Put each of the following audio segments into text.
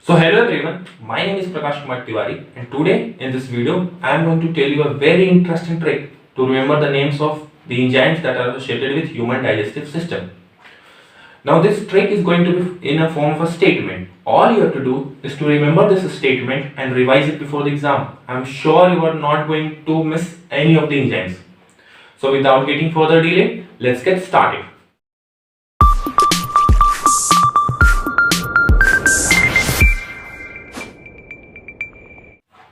So hello everyone, my name is Prakash Kumar Tiwari and today in this video I am going to tell you a very interesting trick to remember the names of the enzymes that are associated with human digestive system. Now this trick is going to be in a form of a statement. All you have to do is to remember this statement and revise it before the exam. I am sure you are not going to miss any of the enzymes. So without getting further delay, let's get started.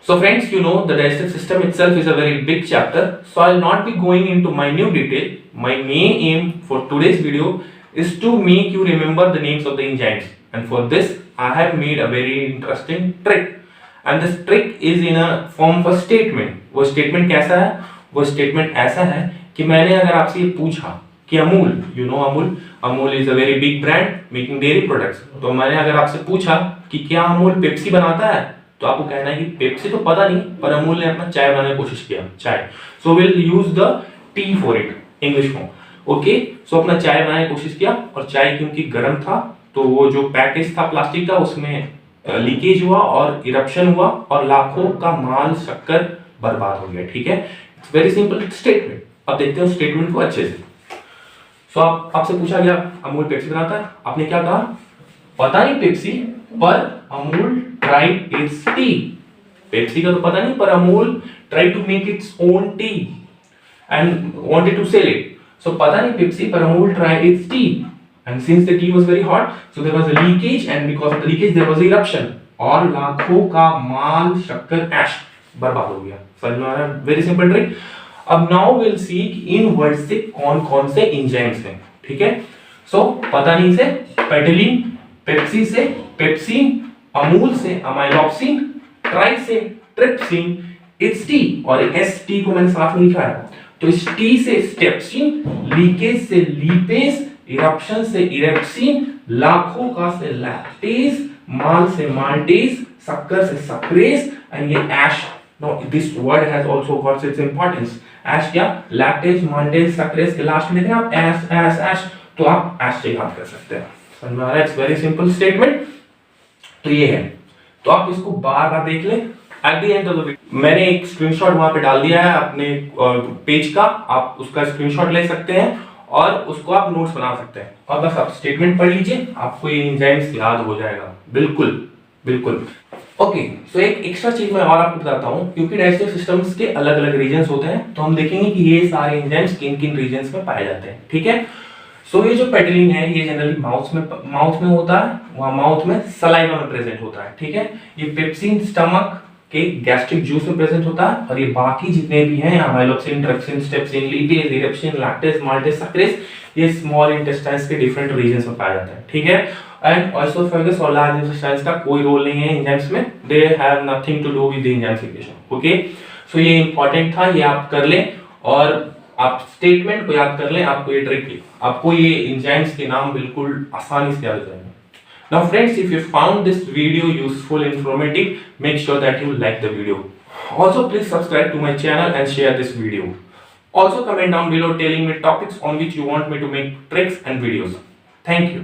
So friends, you know the digestive system itself is a very big chapter, so I will not be going into minute detail. My main aim for today's video is to make you remember the names of the enzymes, and for this I have made a very interesting trick. And this trick is in a form of a statement. वो statement कैसा है? वो statement ऐसा है कि मैंने अगर आपसे ये पूछा कि Amul, you know Amul is a very big brand making dairy products. तो मैंने अगर आपसे पूछा कि क्या अमूल पेप्सी बनाता है, तो आपको कहना है कि पेप्सी तो पता नहीं, पर अमूल ने अपना चाय बनाने की कोशिश किया, चाय. So will use the tea for it, English form. Okay, so अपना चाय बनाने की कोशिश किया और चाय क्योंकि गर्म था तो वो जो पैकेज था प्लास्टिक का उसमें लीकेज हुआ और इरप्शन हुआ और लाखों का माल शक्कर बर्बाद हो गया. ठीक है, इट्स वेरी सिंपल स्टेटमेंट. अब देखते हैं स्टेटमेंट को अच्छे से. सो आपसे पूछा गया अमूल पेप्सी बनाता है, आपने क्या कहा? पता नहीं पेप्सी, पर Amul tried its tea. Pepsi का तो पता नहीं, पर Amul tried to make its own tea and wanted to sell it. So पता नहीं पेप्सी, पर Amul tried its tea. And since the tea was very hot, so there was a leakage, and because of the leakage there was eruption. और लाखों का माल शक्कर ऐश बर्बाद हो गया. समझ में आ रहा है? Very simple trick. अब now will see in word से कौन कौन से एंजाइम्स हैं. ठीक है, सो पता नहीं से पेटिलिन, पेप्सी से पेप्सिन, अमूल से अमाइलॉक्सिन, ट्राई से ट्रिप्सिन, इट्स टी, और एस टी को मैंने साथ में लिखा है. तो इस टी से स्टेप्सिन, लीकेज से लीपेज, इरप्शन से इरेप्सिन, लाखों का से लैक्टेज, माल से माल्टेज, शक्कर से सक्रेज, एंड ये ऐश. No, this word has also got its importance. ऐश क्या? लैक्टेज, माल्टेज, सक्रेज के लास्ट में देखें आप ऐश ऐश ऐश, तो आप ऐश से याद कर सकते हैं. समझ में आ रहा है? It's very simple statement. तो ये है, तो आप इसको बार बार देख लें. At the end of the video मैंने एक स्क्रीनशॉट वहां पे डाल दिया है अपने पेज का, आप उसका स्क्रीनशॉट ले सकते हैं और उसको आप नोट्स बना सकते हैं. और बस आप स्टेटमेंट पढ़ लीजिए, आपको ये एंजाइम्स याद हो जाएगा. बिल्कुल बिल्कुल. ओके, सो एक एक्स्ट्रा चीज मैं और आपको बताता हूँ, क्योंकि डाइजेस्टिव सिस्टम्स के अलग अलग रीजन्स होते हैं, तो हम देखेंगे कि ये सारे एंजाइम्स किन किन रीजन्स में पाए जाते हैं. ठीक है, सो ये जो पेटिलिन है ये जनरली माउथ में होता है, वहाँ माउथ में सलाइवा में प्रेजेंट होता है. ठीक है, ये पेप्सिन स्टमक के गैस्ट्रिक जूस में प्रेजेंट होता है, और ये बाकी जितने भी हैं amylopsin, trypsin, steapsin, lipase, erepsin, lactase, maltase, sucrase, ये स्मॉल इंटेस्टाइन्स के डिफरेंट रीजन्स में पाया जाता है. ठीक है, एंड ऑइसोफेगस और लार्ज इंटेस्टाइन्स का कोई रोल नहीं है एंजाइम्स में, they have nothing to do with the enzyme secretion. Okay, so ये इंपॉर्टेंट था, ये आप कर लें और आप स्टेटमेंट को याद कर लें. आपको ये ट्रिक, आपको ये एंजाइम्स के नाम बिल्कुल आसानी से याद हो जाएंगे. Now friends, if you found this video useful, informative, make sure that you like the video. Also please subscribe to my channel and share this video. Also comment down below telling me topics on which you want me to make tricks and videos. Thank you.